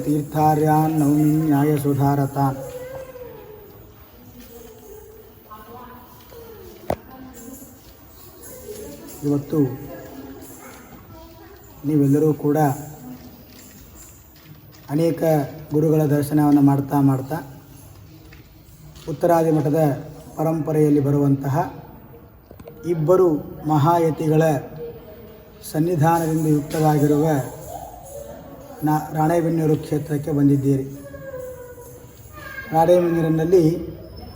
ತೀರ್ಥಾರ್ಯಾನ್ Naomi ನ್ಯಾಯಸುಧಾರತಾನ್. ಇವತ್ತು ನೀವೆಲ್ಲರೂ ಕೂಡ ಅನೇಕ ಗುರುಗಳ ದರ್ಶನವನ್ನು ಮಾಡ್ತಾ ಉತ್ತರಾದಿ ಮಠದ ಪರಂಪರೆಯಲ್ಲಿ ಬರುವಂತಹ ಇಬ್ಬರು ಮಹಾಯತಿಗಳ ಸನ್ನಿಧಾನದಿಂದ ಯುಕ್ತವಾಗಿರುವ ರಾಣೆಬೆನ್ನೂರು ಕ್ಷೇತ್ರಕ್ಕೆ ಬಂದಿದ್ದೀರಿ. ರಾಣೆಬೆನ್ನೂರಿನಲ್ಲಿ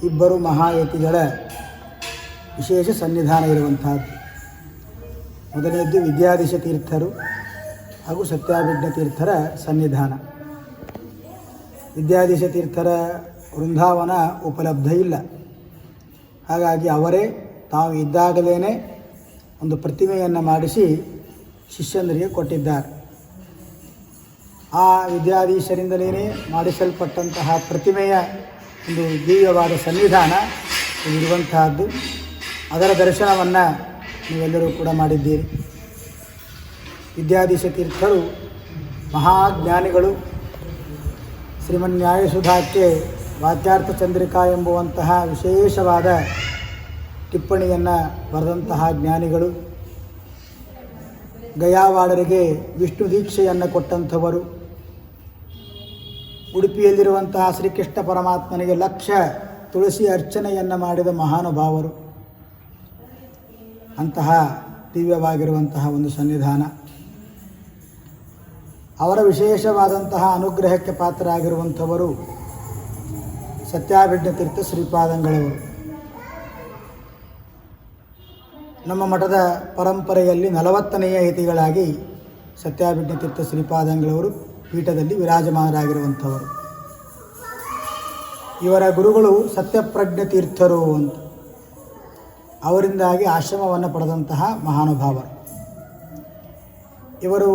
ಇಬ್ಬರು ಮಹಾಯತಿಗಳ ವಿಶೇಷ ಸನ್ನಿಧಾನ ಇರುವಂತಹದ್ದು. ಮೊದಲನೇದ್ದು ವಿದ್ಯಾಧೀಶ ತೀರ್ಥರು ಹಾಗೂ ಸತ್ಯಾಭಿಜ್ಞ ತೀರ್ಥರ ಸನ್ನಿಧಾನ. ವಿದ್ಯಾಧೀಶ ತೀರ್ಥರ ವೃಂದಾವನ ಉಪಲಬ್ಧ ಇಲ್ಲ. ಹಾಗಾಗಿ ಅವರೇ ತಾವು ಇದ್ದಾಗಲೇ ಒಂದು ಪ್ರತಿಮೆಯನ್ನು ಮಾಡಿಸಿ ಶಿಷ್ಯಂದರಿಗೆ ಕೊಟ್ಟಿದ್ದಾರೆ. ಆ ವಿದ್ಯಾಧೀಶರಿಂದಲೇ ಮಾಡಿಸಲ್ಪಟ್ಟಂತಹ ಪ್ರತಿಮೆಯ ಒಂದು ದಿವ್ಯವಾದ ಸನ್ನಿಧಾನ ಇರುವಂತಹದ್ದು. ಅದರ ದರ್ಶನವನ್ನು ನೀವೆಲ್ಲರೂ ಕೂಡ ಮಾಡಿದ್ದೀರಿ. ವಿದ್ಯಾಧೀಶ ತೀರ್ಥರು ಮಹಾಜ್ಞಾನಿಗಳು. ಶ್ರೀಮನ್ಯಾಯಸುಧಾಕ್ಕೆ ವಾಕ್ಯಾರ್ಥ ಚಂದ್ರಿಕಾ ಎಂಬುವಂತಹ ವಿಶೇಷವಾದ ಟಿಪ್ಪಣಿಯನ್ನು ಬರೆದಂತಹ ಜ್ಞಾನಿಗಳು. ಗಯಾವಾಡರಿಗೆ ವಿಷ್ಣು ದೀಕ್ಷೆಯನ್ನು ಕೊಟ್ಟಂಥವರು. ಉಡುಪಿಯಲ್ಲಿರುವಂತಹ ಶ್ರೀಕೃಷ್ಣ ಪರಮಾತ್ಮನಿಗೆ 1,00,000 ತುಳಸಿ ಅರ್ಚನೆಯನ್ನು ಮಾಡಿದ ಮಹಾನುಭಾವರು. ಅಂತಹ ದಿವ್ಯವಾಗಿರುವಂತಹ ಒಂದು ಸನ್ನಿಧಾನ. ಅವರ ವಿಶೇಷವಾದಂತಹ ಅನುಗ್ರಹಕ್ಕೆ ಪಾತ್ರರಾಗಿರುವಂಥವರು ಸತ್ಯಾಭಿಜ್ಞ ತೀರ್ಥ ಶ್ರೀಪಾದಂಗಳವರು. ನಮ್ಮ ಮಠದ ಪರಂಪರೆಯಲ್ಲಿ 40ನೆಯ ಯತಿಗಳಾಗಿ ಸತ್ಯಾಭಿಜ್ಞ ತೀರ್ಥ ಶ್ರೀಪಾದಂಗಳವರು ಪೀಠದಲ್ಲಿ ವಿರಾಜಮಾನರಾಗಿರುವಂಥವರು. ಇವರ ಗುರುಗಳು ಸತ್ಯಪ್ರಜ್ಞ ತೀರ್ಥರು ಅಂತ. ಅವರಿಂದಾಗಿ ಆಶ್ರಮವನ್ನು ಪಡೆದಂತಹ ಮಹಾನುಭಾವರು. ಇವರು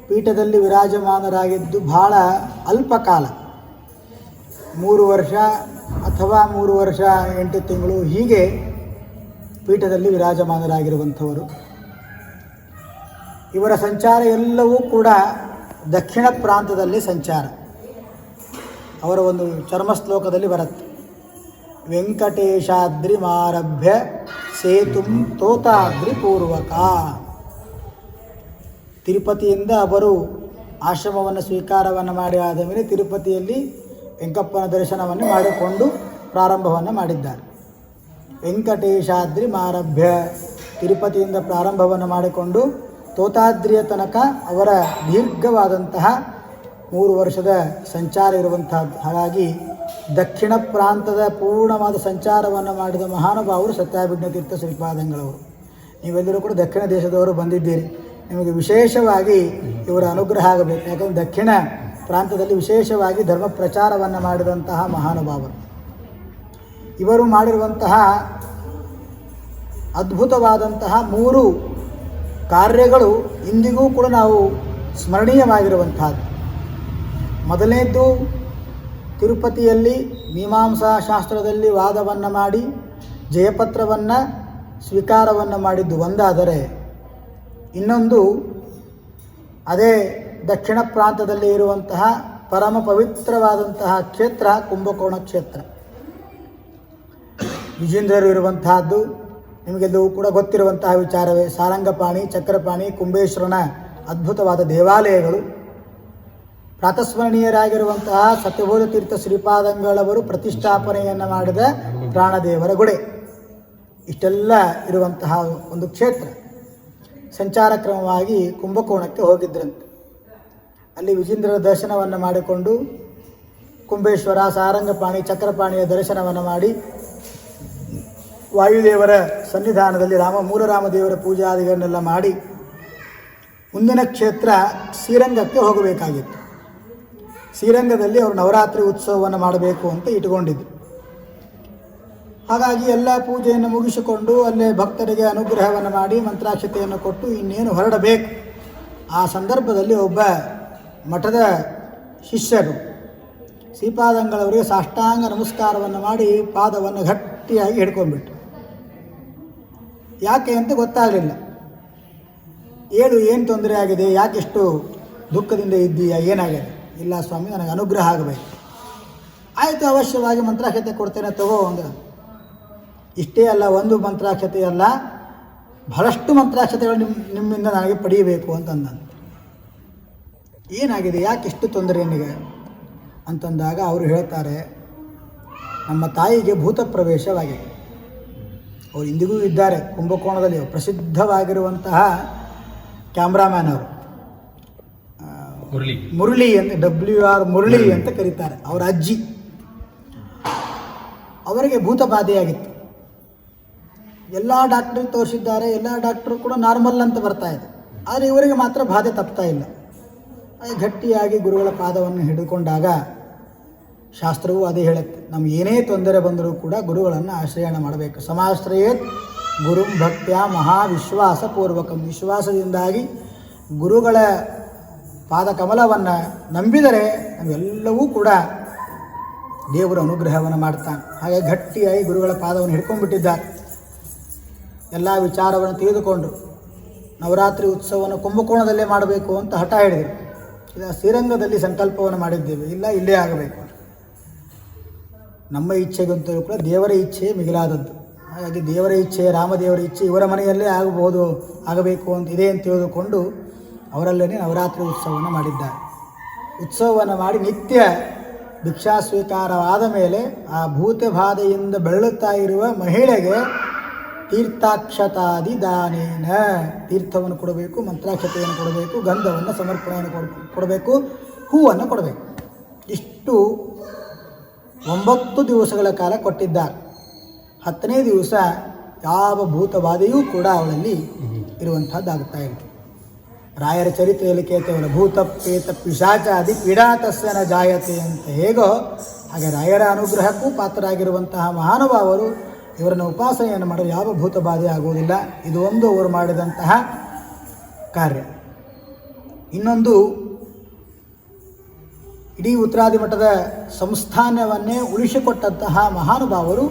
ಪೀಠದಲ್ಲಿ ವಿರಾಜಮಾನರಾಗಿದ್ದು ಬಹಳ ಅಲ್ಪ ಕಾಲ, 3 ವರ್ಷ ಅಥವಾ 3 ವರ್ಷ 8 ತಿಂಗಳು ಹೀಗೆ ಪೀಠದಲ್ಲಿ ವಿರಾಜಮಾನರಾಗಿರುವಂಥವರು. ಇವರ ಸಂಚಾರ ಎಲ್ಲವೂ ಕೂಡ ದಕ್ಷಿಣ ಪ್ರಾಂತದಲ್ಲಿ ಸಂಚಾರ. ಅವರ ಒಂದು ಚರ್ಮಶ್ಲೋಕದಲ್ಲಿ ಬರುತ್ತೆ, ವೆಂಕಟೇಶಾದ್ರಿ ಮಾರಭ್ಯ ಸೇತುಂ ತೋತಾದ್ರಿ ಪೂರ್ವಕ. ತಿರುಪತಿಯಿಂದ ಅವರು ಆಶ್ರಮವನ್ನು ಸ್ವೀಕಾರವನ್ನು ಮಾಡಿ ಆದ ಮೇಲೆ ತಿರುಪತಿಯಲ್ಲಿ ವೆಂಕಪ್ಪನ ದರ್ಶನವನ್ನು ಮಾಡಿಕೊಂಡು ಪ್ರಾರಂಭವನ್ನು ಮಾಡಿದ್ದಾರೆ. ವೆಂಕಟೇಶಾದ್ರಿ ಮಾರಭ್ಯ, ತಿರುಪತಿಯಿಂದ ಪ್ರಾರಂಭವನ್ನು ಮಾಡಿಕೊಂಡು ತೋತಾದ್ರಿಯ ತನಕ ಅವರ ದೀರ್ಘವಾದಂತಹ 3 ವರ್ಷದ ಸಂಚಾರ ಇರುವಂತಹದ್ದು. ಹಾಗಾಗಿ ದಕ್ಷಿಣ ಪ್ರಾಂತದ ಪೂರ್ಣವಾದ ಸಂಚಾರವನ್ನು ಮಾಡಿದ ಮಹಾನುಭಾವರು ಸತ್ಯಾಭಿಜ್ಞ ತೀರ್ಥ ಶ್ರೀಪಾದಂಗಳವರು. ನೀವೆಲ್ಲರೂ ಕೂಡ ದಕ್ಷಿಣ ದೇಶದವರು ಬಂದಿದ್ದೀರಿ. ನಿಮಗೆ ವಿಶೇಷವಾಗಿ ಇವರ ಅನುಗ್ರಹ ಆಗಬೇಕು. ಯಾಕಂದರೆ ದಕ್ಷಿಣ ಪ್ರಾಂತದಲ್ಲಿ ವಿಶೇಷವಾಗಿ ಧರ್ಮ ಪ್ರಚಾರವನ್ನು ಮಾಡಿದಂತಹ ಮಹಾನುಭಾವರು. ಇವರು ಮಾಡಿರುವಂತಹ ಅದ್ಭುತವಾದಂತಹ 3 ಕಾರ್ಯಗಳು ಇಂದಿಗೂ ಕೂಡ ನಾವು ಸ್ಮರಣೀಯವಾಗಿರುವಂತಹದ್ದು. ಮೊದಲನೇದ್ದು, ತಿರುಪತಿಯಲ್ಲಿ ಮೀಮಾಂಸಾ ಶಾಸ್ತ್ರದಲ್ಲಿ ವಾದವನ್ನು ಮಾಡಿ ಜಯಪತ್ರವನ್ನು ಸ್ವೀಕಾರವನ್ನು ಮಾಡಿದ್ದು ಒಂದಾದರೆ, ಇನ್ನೊಂದು ಅದೇ ದಕ್ಷಿಣ ಪ್ರಾಂತದಲ್ಲಿ ಇರುವಂತಹ ಪರಮ ಪವಿತ್ರವಾದಂತಹ ಕ್ಷೇತ್ರ ಕುಂಭಕೋಣ ಕ್ಷೇತ್ರ. ವಿಜೇಂದ್ರರು ಇರುವಂತಹದ್ದು ನಿಮಗೆಲ್ಲವೂ ಕೂಡ ಗೊತ್ತಿರುವಂತಹ ವಿಚಾರವೇ. ಸಾರಂಗಪಾಣಿ, ಚಕ್ರಪಾಣಿ, ಕುಂಬೇಶ್ವರನ ಅದ್ಭುತವಾದ ದೇವಾಲಯಗಳು. ಪ್ರಾತಸ್ಮರಣೀಯರಾಗಿರುವಂತಹ ಸತ್ಯಬೋಧ ತೀರ್ಥ ಶ್ರೀಪಾದಂಗಳವರು ಪ್ರತಿಷ್ಠಾಪನೆಯನ್ನು ಮಾಡಿದ ಪ್ರಾಣದೇವರ ಗುಡೆ. ಇಷ್ಟೆಲ್ಲ ಇರುವಂತಹ ಒಂದು ಕ್ಷೇತ್ರ. ಸಂಚಾರ ಕ್ರಮವಾಗಿ ಕುಂಭಕೋಣಕ್ಕೆ ಹೋಗಿದ್ರಂತೆ. ಅಲ್ಲಿ ವಿಜೇಂದ್ರರ ದರ್ಶನವನ್ನು ಮಾಡಿಕೊಂಡು ಕುಂಬೇಶ್ವರ, ಸಾರಂಗಪಾಣಿ, ಚಕ್ರಪಾಣಿಯ ದರ್ಶನವನ್ನು ಮಾಡಿ ವಾಯುದೇವರ ಸನ್ನಿಧಾನದಲ್ಲಿ ಮೂಲರಾಮದೇವರ ಪೂಜಾದಿಗಳನ್ನೆಲ್ಲ ಮಾಡಿ ಮುಂದಿನ ಕ್ಷೇತ್ರ ಶ್ರೀರಂಗಕ್ಕೆ ಹೋಗಬೇಕಾಗಿತ್ತು. ಶ್ರೀರಂಗದಲ್ಲಿ ಅವರು ನವರಾತ್ರಿ ಉತ್ಸವವನ್ನು ಮಾಡಬೇಕು ಅಂತ ಇಟ್ಟುಕೊಂಡಿದ್ದು. ಹಾಗಾಗಿ ಎಲ್ಲ ಪೂಜೆಯನ್ನು ಮುಗಿಸಿಕೊಂಡು ಅಲ್ಲೇ ಭಕ್ತರಿಗೆ ಅನುಗ್ರಹವನ್ನು ಮಾಡಿ ಮಂತ್ರಾಕ್ಷತೆಯನ್ನು ಕೊಟ್ಟು ಇನ್ನೇನು ಹೊರಡಬೇಕು. ಆ ಸಂದರ್ಭದಲ್ಲಿ ಒಬ್ಬ ಮಠದ ಶಿಷ್ಯರು ಶ್ರೀಪಾದಂಗಳವರಿಗೆ ಸಾಷ್ಟಾಂಗ ನಮಸ್ಕಾರವನ್ನು ಮಾಡಿ ಪಾದವನ್ನು ಗಟ್ಟಿಯಾಗಿ ಹಿಡ್ಕೊಂಡ್ಬಿಟ್ಟು. ಯಾಕೆ ಅಂತ ಗೊತ್ತಾಗಲಿಲ್ಲ. ಏನು ತೊಂದರೆ ಆಗಿದೆ, ಯಾಕೆಷ್ಟು ದುಃಖದಿಂದ ಇದ್ದೀಯಾ, ಏನಾಗಿದೆ? ಇಲ್ಲ ಸ್ವಾಮಿ, ನನಗೆ ಅನುಗ್ರಹ ಆಗಬೇಕು. ಆಯಿತು, ಅವಶ್ಯವಾಗಿ ಮಂತ್ರಾಕ್ಷತೆ ಕೊಡ್ತೇನೆ, ತಗೋ ಒಂದು. ಇಷ್ಟೇ ಅಲ್ಲ, ಒಂದು ಮಂತ್ರಾಕ್ಷತೆ ಅಲ್ಲ, ಬಹಳಷ್ಟು ಮಂತ್ರಾಕ್ಷತೆಗಳು ನಿಮ್ಮಿಂದ ನನಗೆ ಪಡೆಯಬೇಕು ಅಂತಂದಂತೆ. ಏನಾಗಿದೆ, ಯಾಕೆ ಇಷ್ಟು ತೊಂದರೆ ನಿನಗೆ ಅಂತಂದಾಗ ಅವರು ಹೇಳ್ತಾರೆ, ನಮ್ಮ ತಾಯಿಗೆ ಭೂತ ಪ್ರವೇಶವಾಗಿದೆ. ಅವರು ಇಂದಿಗೂ ಇದ್ದಾರೆ ಕುಂಭಕೋಣದಲ್ಲಿ. ಪ್ರಸಿದ್ಧವಾಗಿರುವಂತಹ ಕ್ಯಾಮ್ರಾಮ್ಯಾನ್ ಅವರು, ಮುರಳಿ ಅಂತ, WR ಮುರಳಿ ಅಂತ ಕರೀತಾರೆ. ಅವರ ಅಜ್ಜಿ, ಅವರಿಗೆ ಭೂತ ಬಾಧೆಯಾಗಿತ್ತು. ಎಲ್ಲ ಡಾಕ್ಟ್ರಿಗೆ ತೋರಿಸಿದ್ದಾರೆ, ಎಲ್ಲ ಡಾಕ್ಟ್ರು ಕೂಡ ನಾರ್ಮಲ್ ಅಂತ ಬರ್ತಾ ಇದೆ. ಆದರೆ ಇವರಿಗೆ ಮಾತ್ರ ಬಾಧೆ ತಪ್ತಾ ಇಲ್ಲ. ಗಟ್ಟಿಯಾಗಿ ಗುರುಗಳ ಪಾದವನ್ನು ಹಿಡಿದುಕೊಂಡಾಗ ಶಾಸ್ತ್ರವೂ ಅದೇ ಹೇಳುತ್ತೆ, ನಮ್ಗೆ ಏನೇ ತೊಂದರೆ ಬಂದರೂ ಕೂಡ ಗುರುಗಳನ್ನು ಆಶ್ರಯಣ ಮಾಡಬೇಕು. ಸಮಾಶ್ರಯೇತ್ ಗುರುಂ ಭಕ್ತ್ಯ ಮಹಾವಿಶ್ವಾಸ ಪೂರ್ವಕಂ. ವಿಶ್ವಾಸದಿಂದಾಗಿ ಗುರುಗಳ ಪಾದಕಮಲವನ್ನು ನಂಬಿದರೆ ನಾವೆಲ್ಲವೂ ಕೂಡ ದೇವರು ಅನುಗ್ರಹವನ್ನು ಮಾಡ್ತಾನೆ. ಹಾಗೆ ಗಟ್ಟಿಯಾಗಿ ಗುರುಗಳ ಪಾದವನ್ನು ಹಿಡ್ಕೊಂಡ್ಬಿಟ್ಟಿದ್ದಾರೆ. ಎಲ್ಲ ವಿಚಾರವನ್ನು ತಿಳಿದುಕೊಂಡರು. ನವರಾತ್ರಿ ಉತ್ಸವವನ್ನು ಕುಂಭಕೋಣದಲ್ಲೇ ಮಾಡಬೇಕು ಅಂತ ಹಠ ಹಿಡಿದರು. ಇಲ್ಲ, ಶ್ರೀರಂಗದಲ್ಲಿ ಸಂಕಲ್ಪವನ್ನು ಮಾಡಿದ್ದೇವೆ, ಇಲ್ಲ ಇಲ್ಲೇ ಆಗಬೇಕು. ನಮ್ಮ ಇಚ್ಛೆಗಂತೂ ಕೂಡ ದೇವರ ಇಚ್ಛೆ ಮಿಗಿಲಾದದ್ದು. ಹಾಗಾಗಿ ದೇವರ ಇಚ್ಛೆ, ರಾಮದೇವರ ಇಚ್ಛೆ ಇವರ ಮನೆಯಲ್ಲೇ ಆಗಬೇಕು ಅಂತ ಇದೆ ಅಂತ ತಿಳಿದುಕೊಂಡು ಅವರಲ್ಲೇ ನವರಾತ್ರಿ ಉತ್ಸವವನ್ನು ಮಾಡಿದ್ದಾರೆ. ಉತ್ಸವವನ್ನು ಮಾಡಿ ನಿತ್ಯ ಭಿಕ್ಷಾ ಸ್ವೀಕಾರವಾದ ಮೇಲೆ ಆ ಭೂತಬಾಧೆಯಿಂದ ಬೆರಳುತ್ತಾ ಇರುವ ಮಹಿಳೆಗೆ ತೀರ್ಥಾಕ್ಷತಾದಿ ದಾನೇನ, ತೀರ್ಥವನ್ನು ಕೊಡಬೇಕು, ಮಂತ್ರಾಕ್ಷತೆಯನ್ನು ಕೊಡಬೇಕು, ಗಂಧವನ್ನು ಸಮರ್ಪಣೆಯನ್ನು ಕೊಡಬೇಕು, ಹೂವನ್ನು ಕೊಡಬೇಕು. ಇಷ್ಟು 9 ದಿವಸಗಳ ಕಾಲ ಕೊಟ್ಟಿದ್ದಾರೆ. 10ನೇ ದಿವಸ ಯಾವ ಭೂತಬಾಧೆಯೂ ಕೂಡ ಅವಳಲ್ಲಿ ಇರುವಂಥದ್ದಾಗ್ತಾ ಇತ್ತು. ರಾಯರ ಚರಿತ್ರೆಯಲ್ಲಿ ಕೇಳ್ತೇವಲ್ಲ, ಭೂತ ಪೇತ ಪಿಶಾಚಾದಿ ಪೀಡಾತಸ್ಯನ ಜಾಯತೆ ಅಂತ ಹೇಗೋ ಹಾಗೆ ರಾಯರ ಅನುಗ್ರಹಕ್ಕೂ ಪಾತ್ರರಾಗಿರುವಂತಹ ಮಹಾನುಭಾವರು ಇವರನ್ನು ಉಪಾಸನೆಯನ್ನು ಮಾಡಲು ಯಾವ ಭೂತ ಬಾಧೆ ಆಗುವುದಿಲ್ಲ. ಇದು ಒಂದು ಅವರು ಮಾಡಿದಂತಹ ಕಾರ್ಯ. ಇನ್ನೊಂದು, ಇಡೀ ಉತ್ತರಾದಿ ಮಠದ ಸಂಸ್ಥಾನವನ್ನೇ ಉಳಿಸಿಕೊಟ್ಟಂತಹ ಮಹಾನುಭಾವರು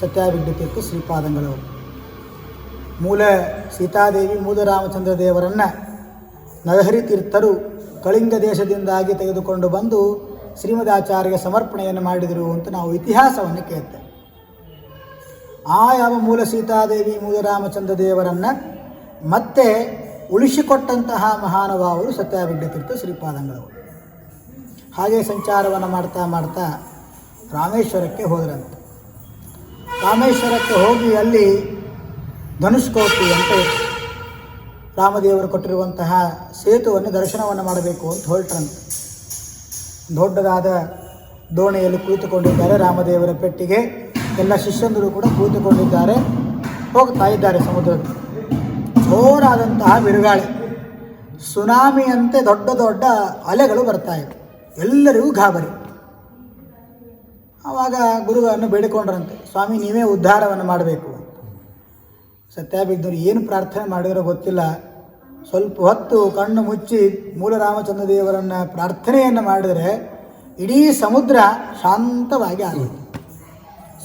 ಸತ್ಯಾಭಿಜ್ಞತೀರ್ಥ ಶ್ರೀಪಾದಂಗಳವರು. ಮೂಲ ಸೀತಾದೇವಿ, ಮೂಲ ರಾಮಚಂದ್ರ ದೇವರನ್ನು ನರಹರಿ ತೀರ್ಥರು ಕಳಿಂಗ ದೇಶದಿಂದಾಗಿ ತೆಗೆದುಕೊಂಡು ಬಂದು ಶ್ರೀಮದಾಚಾರ್ಯ ಸಮರ್ಪಣೆಯನ್ನು ಮಾಡಿದರು ಅಂತ ನಾವು ಇತಿಹಾಸವನ್ನು ಕೇಳ್ತೇವೆ. ಯಾವ ಮೂಲ ಸೀತಾದೇವಿ, ಮೂಲ ರಾಮಚಂದ್ರ ದೇವರನ್ನು ಮತ್ತೆ ಉಳಿಸಿಕೊಟ್ಟಂತಹ ಮಹಾನುಭಾವರು ಸತ್ಯಾಭಿಜ್ಞತೀರ್ಥ ಶ್ರೀಪಾದಂಗಳವರು. ಹಾಗೆ ಸಂಚಾರವನ್ನು ಮಾಡ್ತಾ ಮಾಡ್ತಾ ರಾಮೇಶ್ವರಕ್ಕೆ ಹೋದರಂತೆ. ರಾಮೇಶ್ವರಕ್ಕೆ ಹೋಗಿ ಅಲ್ಲಿ ಧನುಷ್ಕೋಟಿ ಅಂತ ರಾಮದೇವರು ಕೊಟ್ಟಿರುವಂತಹ ಸೇತುವನ್ನು ದರ್ಶನವನ್ನು ಮಾಡಬೇಕು ಅಂತ ಹೊರಟ್ರಂತೆ. ದೊಡ್ಡದಾದ ದೋಣಿಯಲ್ಲಿ ಕುಳಿತುಕೊಂಡಿದ್ದಾರೆ ರಾಮದೇವರ ಪೆಟ್ಟಿಗೆ. ಎಲ್ಲ ಶಿಷ್ಯಂದರು ಕೂಡ ಕುಳಿತುಕೊಂಡಿದ್ದಾರೆ, ಹೋಗ್ತಾ ಇದ್ದಾರೆ ಸಮುದ್ರಕ್ಕೆ. ಜೋರಾದಂತಹ ಬಿರುಗಾಳಿ, ಸುನಾಮಿಯಂತೆ ದೊಡ್ಡ ದೊಡ್ಡ ಅಲೆಗಳು ಬರ್ತಾ ಇವೆ. ಎಲ್ಲರಿಗೂ ಗಾಬರಿ. ಆವಾಗ ಗುರುಗಳನ್ನು ಬೇಡಿಕೊಂಡ್ರಂತೆ, ಸ್ವಾಮಿ ನೀವೇ ಉದ್ಧಾರವನ್ನು ಮಾಡಬೇಕು ಅಂತ. ಸತ್ಯಾಭಿಜ್ಞರು ಏನು ಪ್ರಾರ್ಥನೆ ಮಾಡಿದರೋ ಗೊತ್ತಿಲ್ಲ, ಸ್ವಲ್ಪ ಹೊತ್ತು ಕಣ್ಣು ಮುಚ್ಚಿ ಮೂಲ ರಾಮಚಂದ್ರ ದೇವರನ್ನು ಪ್ರಾರ್ಥನೆಯನ್ನು ಮಾಡಿದರೆ ಇಡೀ ಸಮುದ್ರ ಶಾಂತವಾಗಿ ಆಗುತ್ತೆ.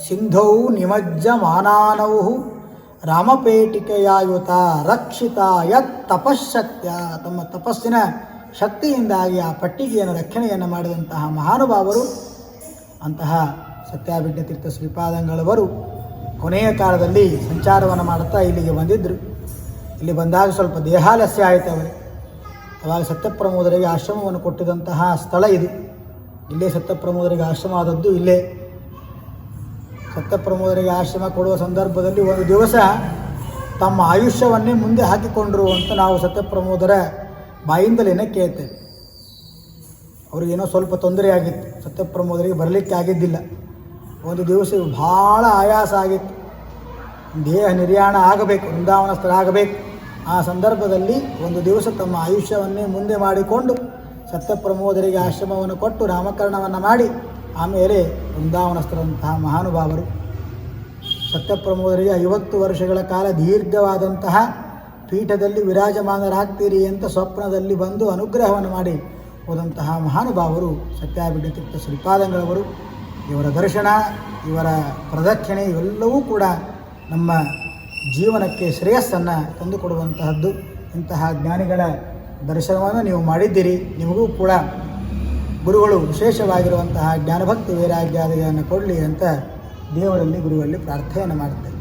ಸಿಂಧೌ ನಿಮಜ್ಜ ಮಾನಾನೌ ರಾಮಪೇಟಿಕೆಯಾಯುತ ರಕ್ಷಿತ ಯತ್ ತಪಶಕ್ತ್ಯ. ತಮ್ಮ ತಪಸ್ಸಿನ ಶಕ್ತಿಯಿಂದಾಗಿ ಆ ಪಟ್ಟಿಗೆಯನ್ನು ರಕ್ಷಣೆಯನ್ನು ಮಾಡಿದಂತಹ ಮಹಾನುಭಾವರು ಅಂತಹ ಸತ್ಯಾಭಿಜ್ಞತೀರ್ಥ ಶ್ರೀಪಾದಂಗಳವರು ಕೊನೆಯ ಕಾಲದಲ್ಲಿ ಸಂಚಾರವನ್ನು ಮಾಡುತ್ತಾ ಇಲ್ಲಿಗೆ ಬಂದಿದ್ದರು. ಇಲ್ಲಿ ಬಂದಾಗ ಸ್ವಲ್ಪ ದೇಹಾಲಸ್ಯ ಆಯಿತು ಅವರಿಗೆ. ಅವಾಗ ಸತ್ಯಪ್ರಮೋದರಿಗೆ ಆಶ್ರಮವನ್ನು ಕೊಟ್ಟಿದಂತಹ ಸ್ಥಳ ಇದು. ಇಲ್ಲೇ ಸತ್ಯಪ್ರಮೋದರಿಗೆ ಆಶ್ರಮ ಆದದ್ದು ಇಲ್ಲೇ. ಸತ್ಯಪ್ರಮೋದರಿಗೆ ಆಶ್ರಮ ಕೊಡುವ ಸಂದರ್ಭದಲ್ಲಿ ಒಂದು ದಿವಸ ತಮ್ಮ ಆಯುಷ್ಯವನ್ನೇ ಮುಂದೆ ಹಾಕಿಕೊಂಡರು ಅಂತ ನಾವು ಸತ್ಯಪ್ರಮೋದರ ಬಾಯಿಂದಲೇ ಕೇಳ್ತೇವೆ. ಅವ್ರಿಗೇನೋ ಸ್ವಲ್ಪ ತೊಂದರೆಯಾಗಿತ್ತು, ಸತ್ಯಪ್ರಮೋದರಿಗೆ ಬರಲಿಕ್ಕೆ ಆಗಿದ್ದಿಲ್ಲ. ಒಂದು ದಿವಸ ಭಾಳ ಆಯಾಸ ಆಗಿತ್ತು, ದೇಹ ನಿರ್ಯಾಣ ಆಗಬೇಕು, ವೃಂದಾವನಸ್ಥರಾಗಬೇಕು. ಆ ಸಂದರ್ಭದಲ್ಲಿ ಒಂದು ದಿವಸ ತಮ್ಮ ಆಯುಷ್ಯವನ್ನೇ ಮುಂದೆ ಮಾಡಿಕೊಂಡು ಸತ್ಯಪ್ರಮೋದರಿಗೆ ಆಶ್ರಮವನ್ನು ಕೊಟ್ಟು ನಾಮಕರಣವನ್ನು ಮಾಡಿ ಆಮೇಲೆ ವೃಂದಾವನಸ್ಥರಂತಹ ಮಹಾನುಭಾವರು. ಸತ್ಯಪ್ರಮೋದರಿಗೆ 50 ವರ್ಷಗಳ ಕಾಲ ದೀರ್ಘವಾದಂತಹ ಪೀಠದಲ್ಲಿ ವಿರಾಜಮಾನರಾಗ್ತೀರಿ ಅಂತ ಸ್ವಪ್ನದಲ್ಲಿ ಬಂದು ಅನುಗ್ರಹವನ್ನು ಮಾಡಿ ಹೋದಂತಹ ಮಹಾನುಭಾವರು ಸತ್ಯಾಭಿಜ್ಞತೀರ್ಥ ಶ್ರೀಪಾದಂಗಳವರು. ಇವರ ದರ್ಶನ, ಇವರ ಪ್ರದಕ್ಷಿಣೆ ಇವೆಲ್ಲವೂ ಕೂಡ ನಮ್ಮ ಜೀವನಕ್ಕೆ ಶ್ರೇಯಸ್ಸನ್ನು ತಂದುಕೊಡುವಂತಹದ್ದು. ಇಂತಹ ಜ್ಞಾನಿಗಳ ದರ್ಶನವನ್ನು ನೀವು ಮಾಡಿದ್ದೀರಿ. ನಿಮಗೂ ಕೂಡ ಗುರುಗಳು ವಿಶೇಷವಾಗಿರುವಂತಹ ಜ್ಞಾನಭಕ್ತಿ ವೈರಾಗ್ಯಾದಿಗಳನ್ನು ಕೊಡಲಿ ಅಂತ ದೇವರಲ್ಲಿ ಗುರುವಲ್ಲಿ ಪ್ರಾರ್ಥನೆಯನ್ನು ಮಾಡುತ್ತೇನೆ.